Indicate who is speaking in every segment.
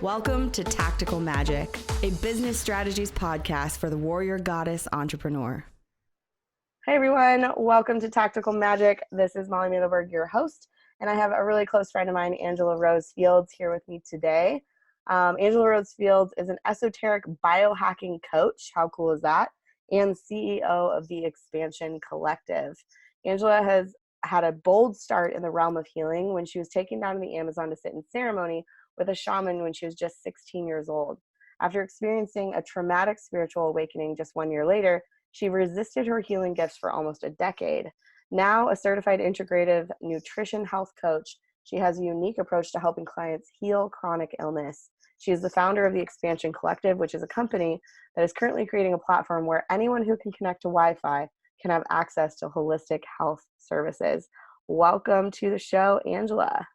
Speaker 1: Welcome to Tactical Magic, a business strategies podcast for the warrior goddess entrepreneur.
Speaker 2: Hey everyone, welcome to Tactical Magic. This is Molly Mandelberg, your host, and I have a really close friend of mine, Angela Rose Fields, here with me today. Angela Rose Fields is an esoteric biohacking coach. How cool is that? And CEO of the Expansion Collective. Angela has had a bold start in the realm of healing when she was taken down to the Amazon to sit in ceremony with a shaman when she was just 16 years old. After experiencing a traumatic spiritual awakening just 1 year later, she resisted her healing gifts for almost a decade. Now a certified integrative nutrition health coach, she has a unique approach to helping clients heal chronic illness. She is the founder of the Expansion Collective, which is a company that is currently creating a platform where anyone who can connect to Wi-Fi can have access to holistic health services. Welcome to the show, Angela.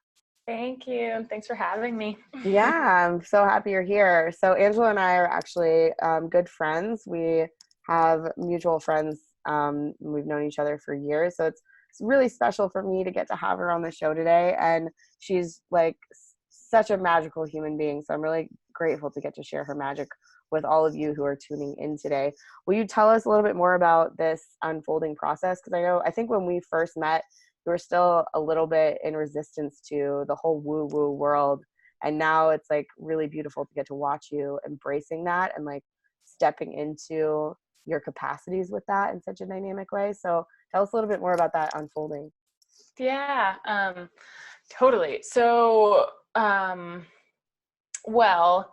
Speaker 3: Thank you, and thanks for having me.
Speaker 2: Yeah, I'm so happy you're here. So Angela and I are actually good friends. We have mutual friends. We've known each other for years. So it's really special for me to get to have her on the show today. And she's like such a magical human being. So I'm really grateful to get to share her magic with all of you who are tuning in today. Will you tell us a little bit more about this unfolding process? Because I think when we first met, you were still a little bit in resistance to the whole woo-woo world. And now it's like really beautiful to get to watch you embracing that and like stepping into your capacities with that in such a dynamic way. So tell us a little bit more about that unfolding.
Speaker 3: Yeah, totally. So, well,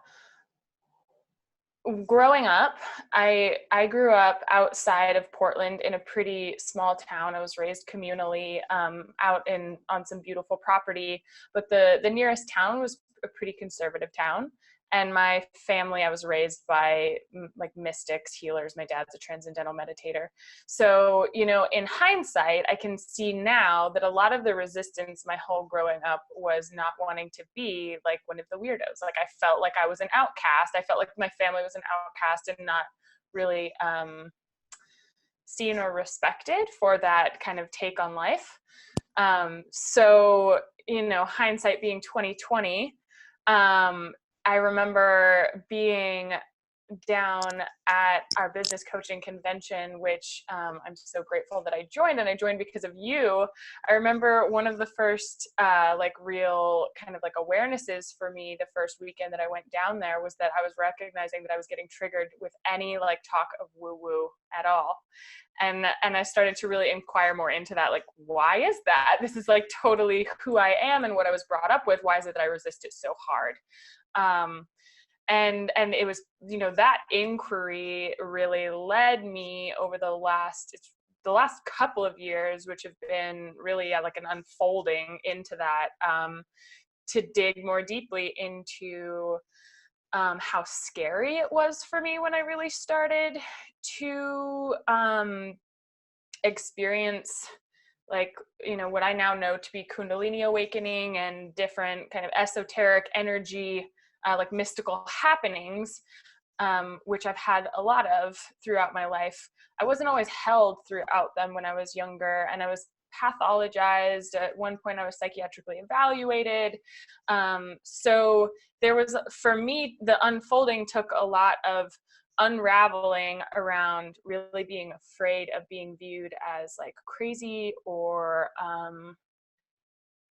Speaker 3: growing up, I grew up outside of Portland in a pretty small town. I was raised communally out on some beautiful property, but the nearest town was a pretty conservative town. And my family, I was raised by like mystics, healers. My dad's a transcendental meditator. So, in hindsight, I can see now that a lot of the resistance my whole growing up was not wanting to be like one of the weirdos. Like I felt like I was an outcast. I felt like my family was an outcast and not really seen or respected for that kind of take on life. So, hindsight being 2020, I remember being down at our business coaching convention, which I'm so grateful that I joined, and I joined because of you. I remember one of the first real kind of like awarenesses for me the first weekend that I went down there was that I was recognizing that I was getting triggered with any like talk of woo-woo at all. And I started to really inquire more into that, like, why is that? This is like totally who I am and what I was brought up with. Why is it that I resist it so hard? And it was, that inquiry really led me over the last couple of years, which have been really like an unfolding into that, to dig more deeply into how scary it was for me when I really started to experience what I now know to be Kundalini awakening and different kind of esoteric energy, like mystical happenings, which I've had a lot of throughout my life. I wasn't always held throughout them when I was younger, and I was pathologized. At one point I was psychiatrically evaluated. So there was, for me, the unfolding took a lot of unraveling around really being afraid of being viewed as like crazy or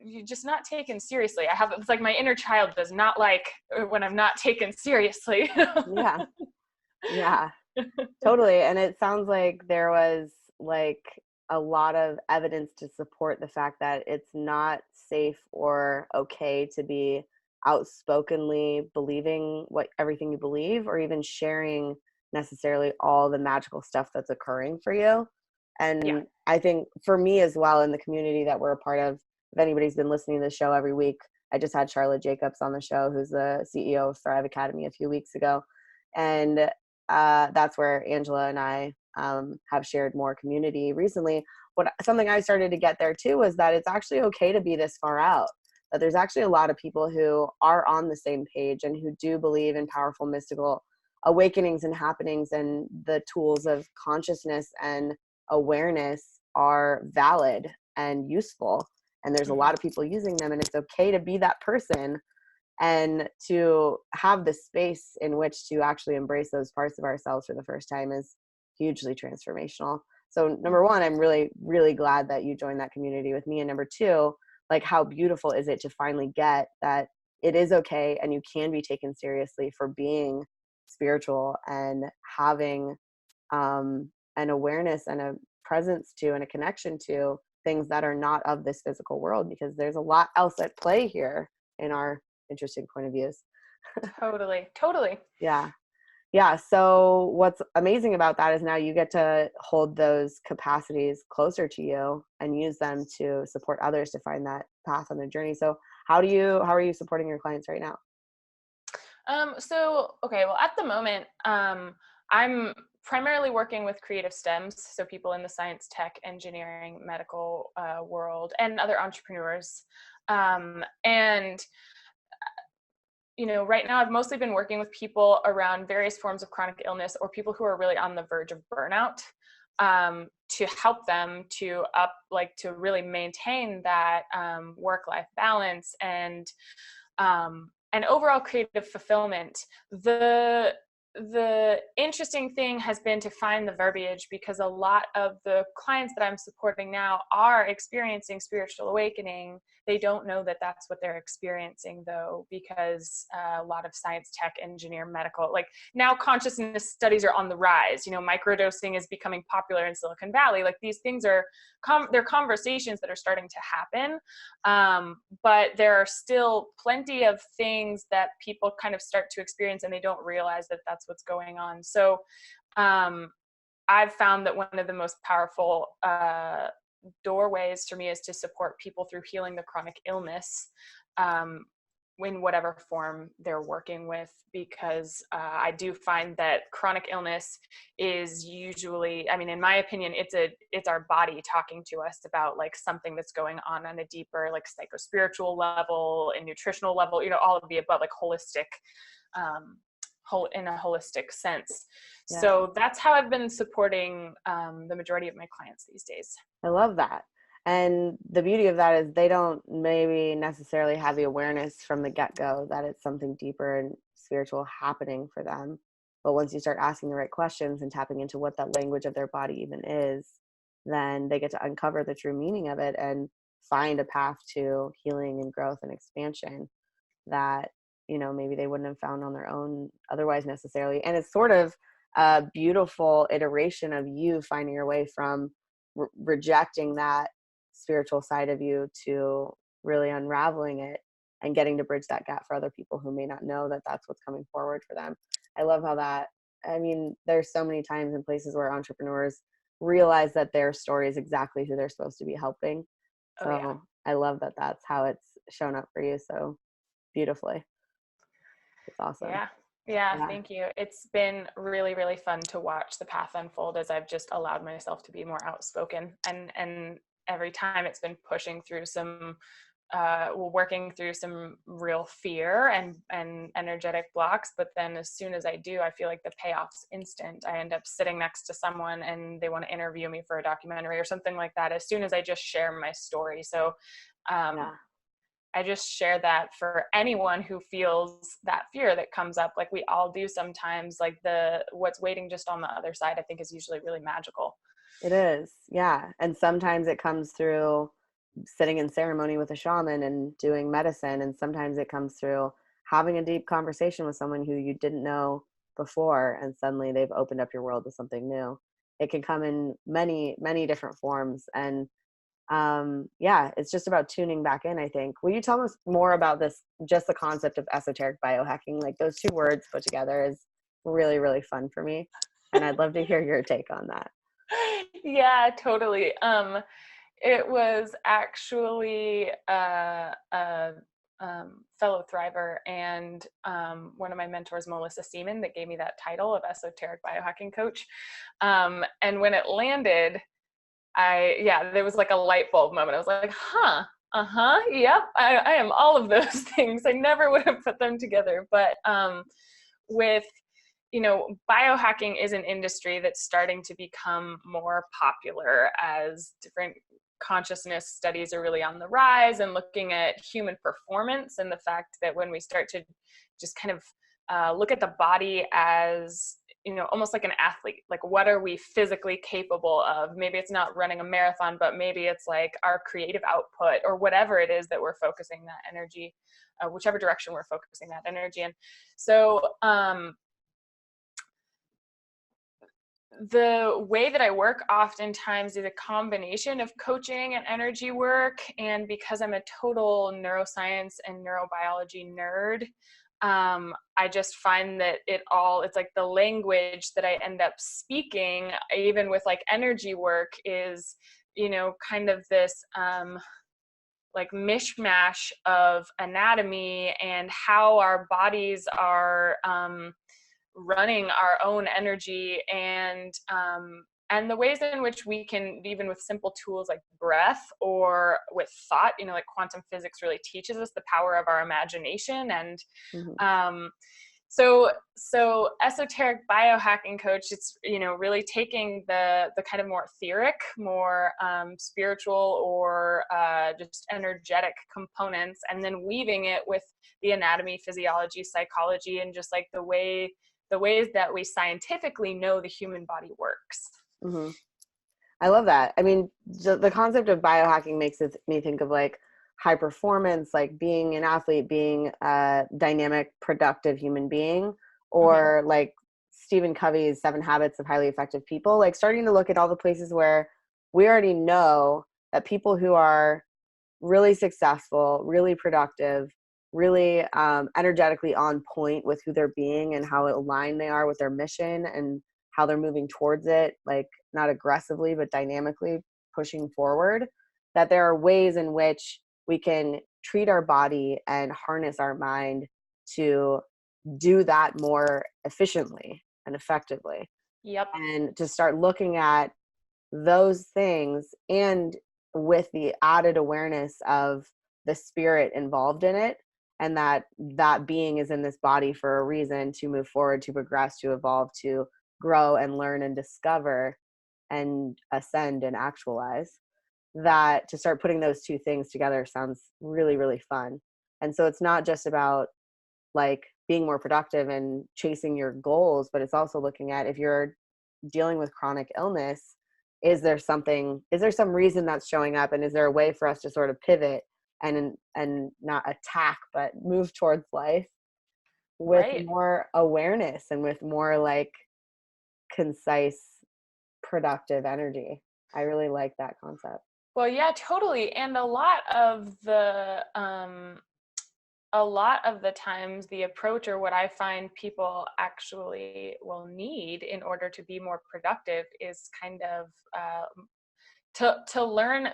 Speaker 3: you're just not taken seriously. It's like my inner child does not like when I'm not taken seriously.
Speaker 2: Yeah, totally. And it sounds like there was like a lot of evidence to support the fact that it's not safe or okay to be outspokenly believing everything you believe, or even sharing necessarily all the magical stuff that's occurring for you. And yeah. I think for me as well, in the community that we're a part of, if anybody's been listening to the show every week, I just had Charlotte Jacobs on the show, who's the CEO of Thrive Academy a few weeks ago. And that's where Angela and I have shared more community recently. Something I started to get there too was that it's actually okay to be this far out. That there's actually a lot of people who are on the same page and who do believe in powerful mystical awakenings and happenings, and the tools of consciousness and awareness are valid and useful. And there's a lot of people using them, and it's okay to be that person And to have the space in which to actually embrace those parts of ourselves for the first time is hugely transformational. So number one, I'm really, really glad that you joined that community with me. And number two, like, how beautiful is it to finally get that it is okay and you can be taken seriously for being spiritual and having an awareness and a presence to and a connection to things that are not of this physical world, because there's a lot else at play here in our interesting point of views.
Speaker 3: Totally.
Speaker 2: Yeah. So what's amazing about that is now you get to hold those capacities closer to you and use them to support others to find that path on their journey. So how are you supporting your clients right now?
Speaker 3: Well, at the moment, I'm primarily working with creative STEMs, so people in the science, tech, engineering, medical world, and other entrepreneurs. And right now I've mostly been working with people around various forms of chronic illness or people who are really on the verge of burnout, to help them to really maintain that work-life balance and overall creative fulfillment. The interesting thing has been to find the verbiage, because a lot of the clients that I'm supporting now are experiencing spiritual awakening. They don't know that that's what they're experiencing, though, because a lot of science, tech, engineer, medical, like now consciousness studies are on the rise. Microdosing is becoming popular in Silicon Valley. Like, these things are they're conversations that are starting to happen. But there are still plenty of things that people kind of start to experience and they don't realize that that's what's going on. So I've found that one of the most powerful doorways for me is to support people through healing the chronic illness, in whatever form they're working with, because I do find that chronic illness is usually, in my opinion, it's our body talking to us about like something that's going on a deeper, like psychospiritual level and nutritional level, all of the above, like holistic, in a holistic sense. Yeah. So that's how I've been supporting the majority of my clients these days.
Speaker 2: I love that. And the beauty of that is they don't maybe necessarily have the awareness from the get-go that it's something deeper and spiritual happening for them. But once you start asking the right questions and tapping into what that language of their body even is, then they get to uncover the true meaning of it and find a path to healing and growth and expansion that, maybe they wouldn't have found on their own otherwise necessarily. And it's sort of a beautiful iteration of you finding your way from rejecting that spiritual side of you to really unraveling it and getting to bridge that gap for other people who may not know that that's what's coming forward for them. I love how there's so many times and places where entrepreneurs realize that their story is exactly who they're supposed to be helping. So yeah. I love that that's how it's shown up for you so beautifully. It's awesome.
Speaker 3: Yeah, thank you. It's been really, really fun to watch the path unfold as I've just allowed myself to be more outspoken. And every time it's been pushing through working through some real fear and energetic blocks. But then as soon as I do, I feel like the payoff's instant. I end up sitting next to someone and they want to interview me for a documentary or something like that as soon as I just share my story. So I just share that for anyone who feels that fear that comes up, like we all do sometimes. Like what's waiting just on the other side, I think, is usually really magical.
Speaker 2: It is, yeah. And sometimes it comes through sitting in ceremony with a shaman and doing medicine, and sometimes it comes through having a deep conversation with someone who you didn't know before, and suddenly they've opened up your world to something new. It can come in many, many different forms, and it's just about tuning back in, I think. Will you tell us more about this, just the concept of esoteric biohacking? Like, those two words put together is really, really fun for me, and I'd love to hear your take on that.
Speaker 3: Yeah, totally. It was actually a fellow Thriver and one of my mentors, Melissa Seaman, that gave me that title of Esoteric Biohacking Coach. And when it landed, there was like a light bulb moment. I was like, yep, I am all of those things. I never would have put them together. But with biohacking is an industry that's starting to become more popular as different consciousness studies are really on the rise, and looking at human performance and the fact that when we start to just kind of look at the body as, almost like an athlete, like what are we physically capable of? Maybe it's not running a marathon, but maybe it's like our creative output or whatever it is that we're focusing that energy, whichever direction we're focusing that energy in. So, the way that I work oftentimes is a combination of coaching and energy work. And because I'm a total neuroscience and neurobiology nerd, I just find that it's like the language that I end up speaking, even with like energy work, is, kind of this like mishmash of anatomy and how our bodies are running our own energy, and the ways in which we can, even with simple tools like breath or with thought, like quantum physics really teaches us the power of our imagination. And so esoteric biohacking coach, it's, really taking the kind of more etheric, more spiritual or just energetic components, and then weaving it with the anatomy, physiology, psychology, and just like the ways that we scientifically know the human body works.
Speaker 2: Mm-hmm. I love that. I mean, the concept of biohacking makes me think of like high performance, like being an athlete, being a dynamic, productive human being, or like Stephen Covey's 7 Habits of Highly Effective People, like starting to look at all the places where we already know that people who are really successful, really productive, really energetically on point with who they're being and how aligned they are with their mission and how they're moving towards it, like not aggressively, but dynamically pushing forward, that there are ways in which we can treat our body and harness our mind to do that more efficiently and effectively.
Speaker 3: Yep.
Speaker 2: And to start looking at those things, and with the added awareness of the spirit involved in it, and that being is in this body for a reason, to move forward, to progress, to evolve, to grow and learn and discover and ascend and actualize. That to start putting those two things together sounds really, really fun. And so it's not just about like being more productive and chasing your goals, but it's also looking at, if you're dealing with chronic illness, is there some reason that's showing up, and is there a way for us to sort of pivot and not attack, but move towards life with
Speaker 3: Right.
Speaker 2: more awareness and with more like concise, productive energy. I really like that concept.
Speaker 3: Well, yeah, totally. And a lot of the times the approach, or what I find people actually will need in order to be more productive, is kind of to learn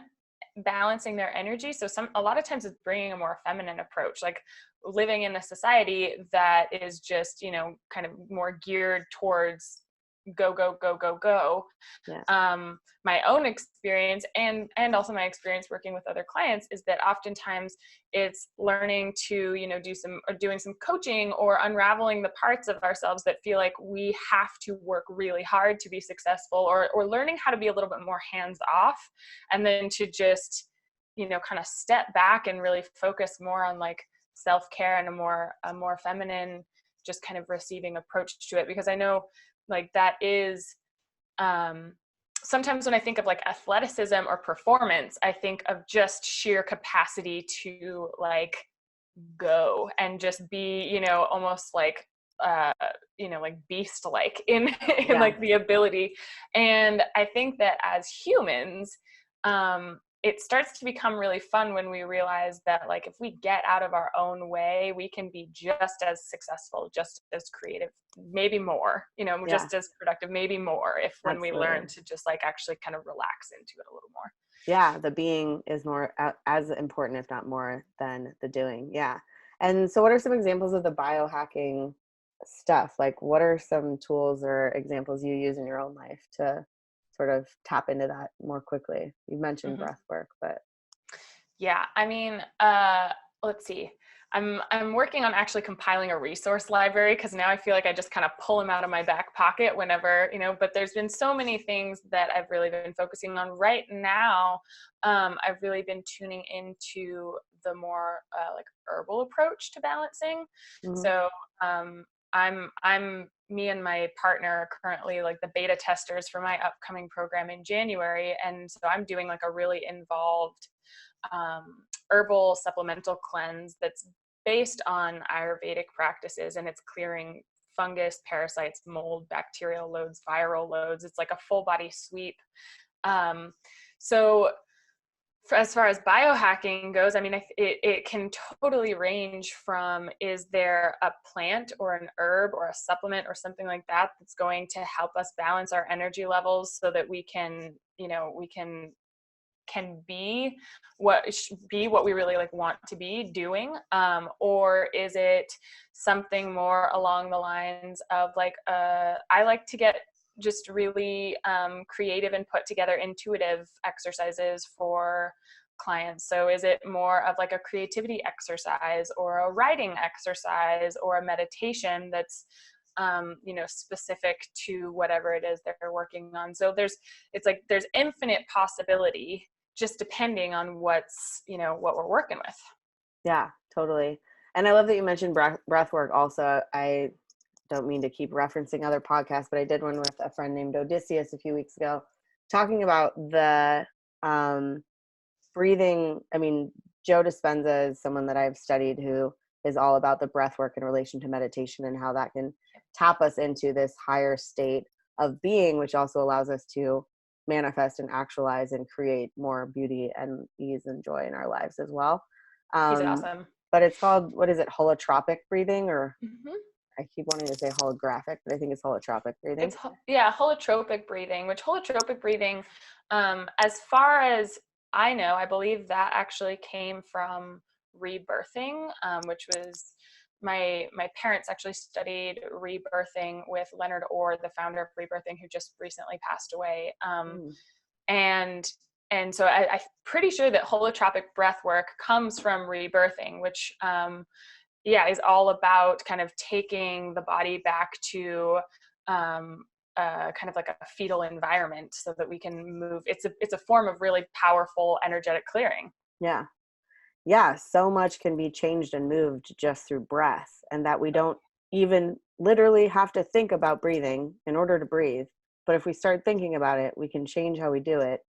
Speaker 3: balancing their energy. So a lot of times it's bringing a more feminine approach, like living in a society that is just, kind of more geared towards go, go, go, go, go.
Speaker 2: Yes.
Speaker 3: My own experience and also my experience working with other clients is that oftentimes it's learning to, doing some coaching or unraveling the parts of ourselves that feel like we have to work really hard to be successful, or learning how to be a little bit more hands off, and then to just, kind of step back and really focus more on like self-care and a more feminine, just kind of receiving approach to it. Because I know like that is, sometimes when I think of like athleticism or performance, I think of just sheer capacity to like go and just be, almost like, like beast-like in like the ability. And I think that as humans, it starts to become really fun when we realize that like if we get out of our own way, we can be just as successful, just as creative, maybe more, just as productive, maybe more, if when we learn to just like actually kind of relax into it a little more.
Speaker 2: Yeah, the being is more as important, if not more, than the doing. Yeah. And so what are some examples of the biohacking stuff? Like what are some tools or examples you use in your own life to sort of tap into that more quickly? You mentioned breath work, but
Speaker 3: yeah, I mean, let's see. I'm working on actually compiling a resource library, because now I feel like I just kind of pull them out of my back pocket whenever, but there's been so many things that I've really been focusing on right now. I've really been tuning into the more like herbal approach to balancing.
Speaker 2: Mm-hmm.
Speaker 3: So I'm me and my partner are currently like the beta testers for my upcoming program in January. And so I'm doing like a really involved herbal supplemental cleanse that's based on Ayurvedic practices, and it's clearing fungus, parasites, mold, bacterial loads, viral loads. It's like a full body sweep. So as far as biohacking goes, I mean, it can totally range from, is there a plant or an herb or a supplement or something like that that's going to help us balance our energy levels so that we can be what we really like want to be doing, or is it something more along the lines of like I like to get just really creative and put together intuitive exercises for clients. So is it more of like a creativity exercise or a writing exercise or a meditation that's specific to whatever it is they're working on? So there's infinite possibility, just depending on what we're working with.
Speaker 2: Yeah, totally. And I love that you mentioned breath work also. I don't mean to keep referencing other podcasts, but I did one with a friend named Odysseus a few weeks ago, talking about the breathing. I mean, Joe Dispenza is someone that I've studied who is all about the breath work in relation to meditation and how that can tap us into this higher state of being, which also allows us to manifest and actualize and create more beauty and ease and joy in our lives as well.
Speaker 3: He's awesome.
Speaker 2: But it's called, what is it, holotropic breathing, or
Speaker 3: Mm-hmm.
Speaker 2: I keep wanting to say holographic, but I think it's holotropic breathing.
Speaker 3: Holotropic breathing, which holotropic breathing, as far as I know, I believe that actually came from rebirthing, which was my parents actually studied rebirthing with Leonard Orr, the founder of rebirthing, who just recently passed away. And so I'm pretty sure that holotropic breath work comes from rebirthing, which is all about kind of taking the body back to kind of like a fetal environment so that we can move. It's a form of really powerful energetic clearing.
Speaker 2: Yeah, so much can be changed and moved just through breath, and that we don't even literally have to think about breathing in order to breathe. But if we start thinking about it, we can change how we do it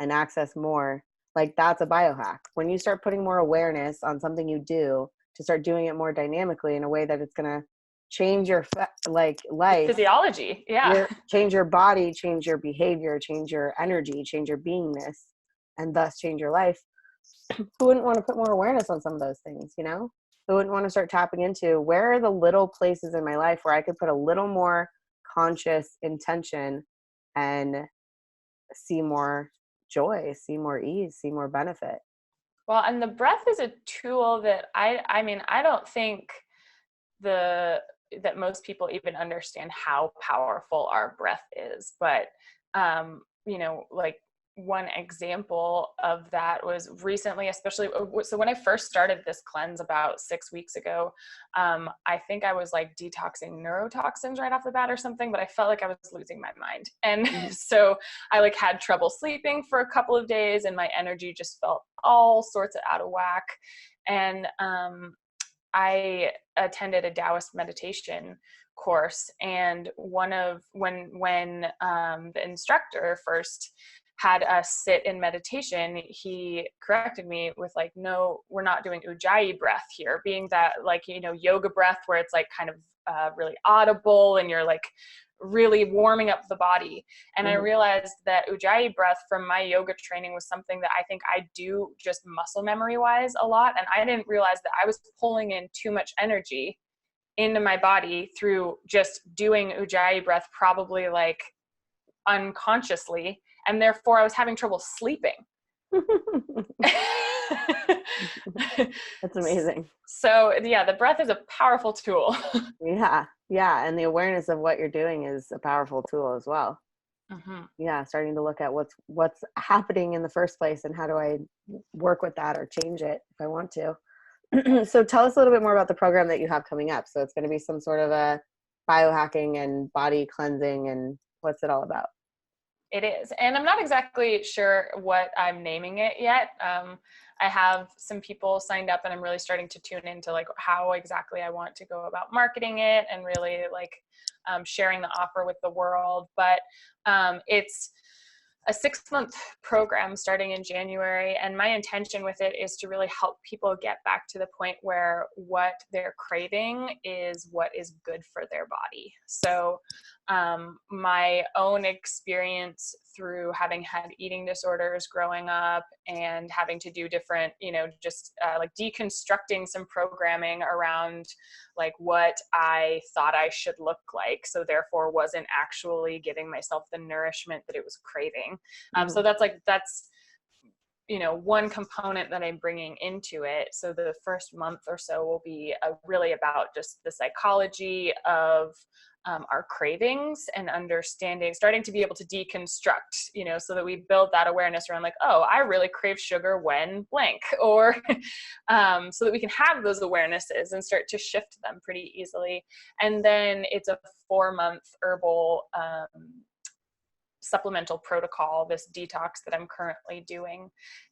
Speaker 2: and access more. Like, that's a biohack. When you start putting more awareness on something you do, to start doing it more dynamically in a way that it's going to change your life,
Speaker 3: physiology,
Speaker 2: change your body, change your behavior, change your energy, change your beingness, and thus change your life. Who wouldn't want to put more awareness on some of those things? Who wouldn't want to start tapping into, where are the little places in my life where I could put a little more conscious intention and see more joy, see more ease, see more benefit?
Speaker 3: Well, and the breath is a tool that I mean, I don't think that most people even understand how powerful our breath is. But, like one example of that was recently, especially, so when I first started this cleanse about 6 weeks ago, I think I was like detoxing neurotoxins right off the bat or something, but I felt like I was losing my mind. And so I like had trouble sleeping for a couple of days, and my energy just felt all sorts of out of whack. And I attended a Taoist meditation course, and when the instructor first had us sit in meditation, he corrected me with like, no, we're not doing ujjayi breath here, being that like, yoga breath where it's like kind of really audible and you're like really warming up the body. And I realized that ujjayi breath from my yoga training was something that I think I do just muscle memory wise a lot. And I didn't realize that I was pulling in too much energy into my body through just doing ujjayi breath, probably like unconsciously. And therefore I was having trouble sleeping.
Speaker 2: That's amazing.
Speaker 3: So the breath is a powerful tool.
Speaker 2: Yeah. And the awareness of what you're doing is a powerful tool as well. Starting to look at what's happening in the first place and how do I work with that or change it if I want to. So tell us a little bit more about the program that you have coming up. So it's going to be some sort of a biohacking and body cleansing, and what's it all about?
Speaker 3: It is. And I'm not exactly sure what I'm naming it yet. I have some people signed up, and I'm really starting to tune into like how exactly I want to go about marketing it and really like sharing the offer with the world. But it's a 6-month program starting in January. And my intention with it is to really help people get back to the point where what they're craving is what is good for their body. So my own experience through having had eating disorders growing up and having to do different, just like deconstructing some programming around like what I thought I should look like. So therefore wasn't actually giving myself the nourishment that it was craving. So that's one component that I'm bringing into it. So the first month or so will be really about just the psychology of our cravings and starting to be able to deconstruct, so that we build that awareness around like, oh, I really crave sugar when blank, or so that we can have those awarenesses and start to shift them pretty easily. And then it's a 4-month herbal supplemental protocol, this detox that I'm currently doing.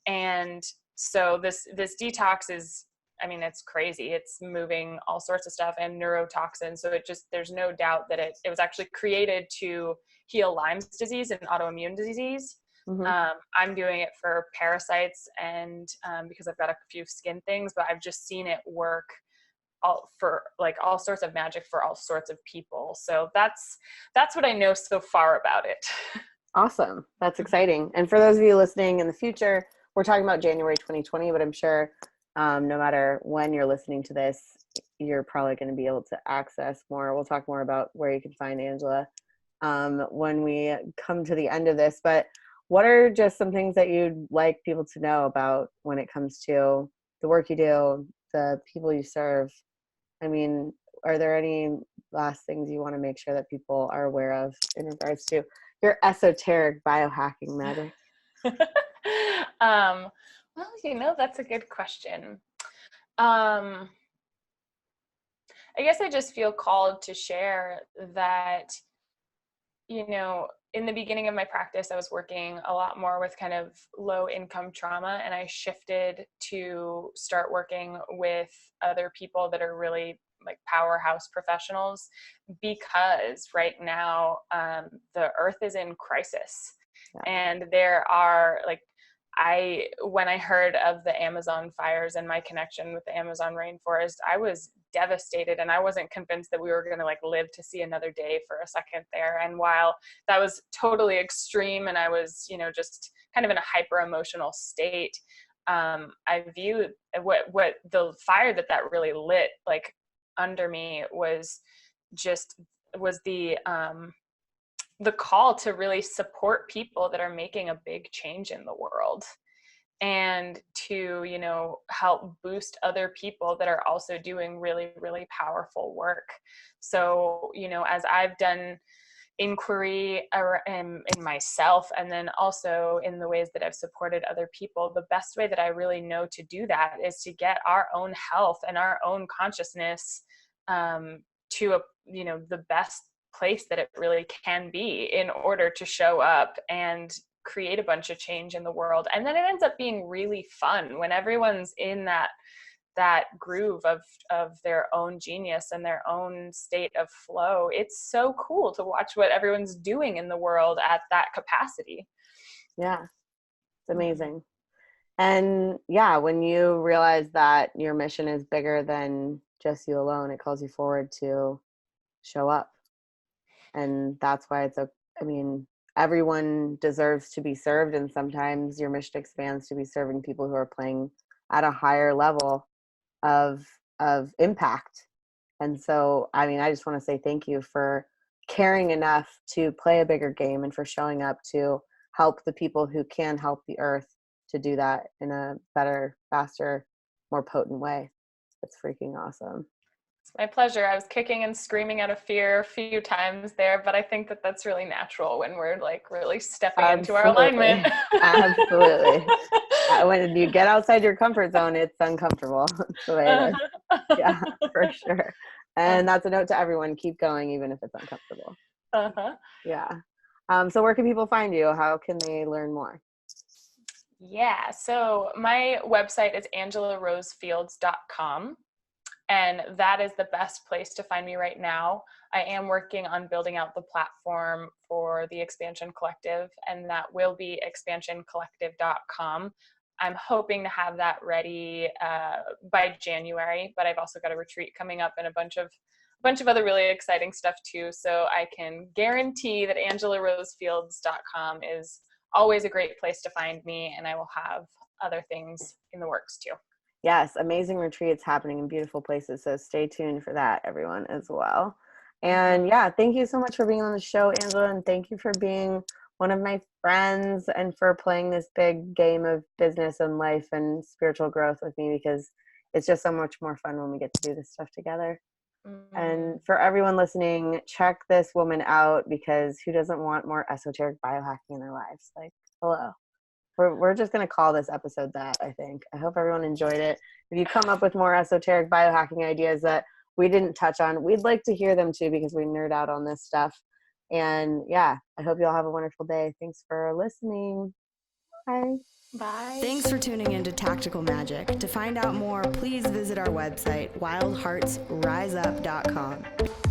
Speaker 3: And so this detox is, it's crazy. It's moving all sorts of stuff and neurotoxins. So there's no doubt that it was actually created to heal Lyme's disease and autoimmune disease. Mm-hmm. I'm doing it for parasites and because I've got a few skin things, but I've just seen it work all sorts of magic for all sorts of people. So that's what I know so far about it.
Speaker 2: Awesome. That's exciting. And for those of you listening in the future, we're talking about January 2020, but I'm sure no matter when you're listening to this, you're probably going to be able to access more. We'll talk more about where you can find Angela when we come to the end of this. But what are just some things that you'd like people to know about when it comes to the work you do, the people you serve? Are there any last things you want to make sure that people are aware of in regards to your esoteric biohacking magic?
Speaker 3: Well, that's a good question. I guess I just feel called to share that, in the beginning of my practice, I was working a lot more with kind of low income trauma, and I shifted to start working with other people that are really like powerhouse professionals, because right now the earth is in crisis. Yeah. And there are when I heard of the Amazon fires and my connection with the Amazon rainforest, I was devastated, and I wasn't convinced that we were going to live to see another day for a second there. And while that was totally extreme and I was, just kind of in a hyper emotional state, I view what the fire that really lit under me was the call to really support people that are making a big change in the world, and to, help boost other people that are also doing really, really powerful work. So, as I've done inquiry in myself, and then also in the ways that I've supported other people, the best way that I really know to do that is to get our own health and our own consciousness to the best place that it really can be in order to show up and create a bunch of change in the world. And then it ends up being really fun when everyone's in that groove of their own genius and their own state of flow. It's so cool to watch what everyone's doing in the world at that capacity.
Speaker 2: Yeah, it's amazing. And yeah, when you realize that your mission is bigger than just you alone, it calls you forward to show up. And that's why everyone deserves to be served. And sometimes your mission expands to be serving people who are playing at a higher level of impact. And so, I just want to say thank you for caring enough to play a bigger game and for showing up to help the people who can help the earth to do that in a better, faster, more potent way. It's freaking awesome.
Speaker 3: My pleasure. I was kicking and screaming out of fear a few times there, but I think that that's really natural when we're like really stepping into our alignment.
Speaker 2: Absolutely. When you get outside your comfort zone, it's uncomfortable. That's the way it is. Yeah, for sure. And that's a note to everyone. Keep going, even if it's uncomfortable. Yeah. So where can people find you? How can they learn more?
Speaker 3: Yeah. So my website is angelarosefields.com. And that is the best place to find me right now. I am working on building out the platform for the Expansion Collective, and that will be expansioncollective.com. I'm hoping to have that ready by January, but I've also got a retreat coming up and a bunch of other really exciting stuff too. So I can guarantee that angelarosefields.com is always a great place to find me, and I will have other things in the works too.
Speaker 2: Yes, amazing retreats happening in beautiful places. So stay tuned for that, everyone, as well. And yeah, thank you so much for being on the show, Angela. And thank you for being one of my friends and for playing this big game of business and life and spiritual growth with me, because it's just so much more fun when we get to do this stuff together. And for everyone listening, check this woman out, because who doesn't want more esoteric biohacking in their lives? Like, hello. We're just going to call this episode that, I think. I hope everyone enjoyed it. If you come up with more esoteric biohacking ideas that we didn't touch on, we'd like to hear them too, because we nerd out on this stuff. And yeah, I hope you all have a wonderful day. Thanks for listening. Bye.
Speaker 3: Bye.
Speaker 1: Thanks for tuning into Tactical Magic. To find out more, please visit our website, wildheartsriseup.com.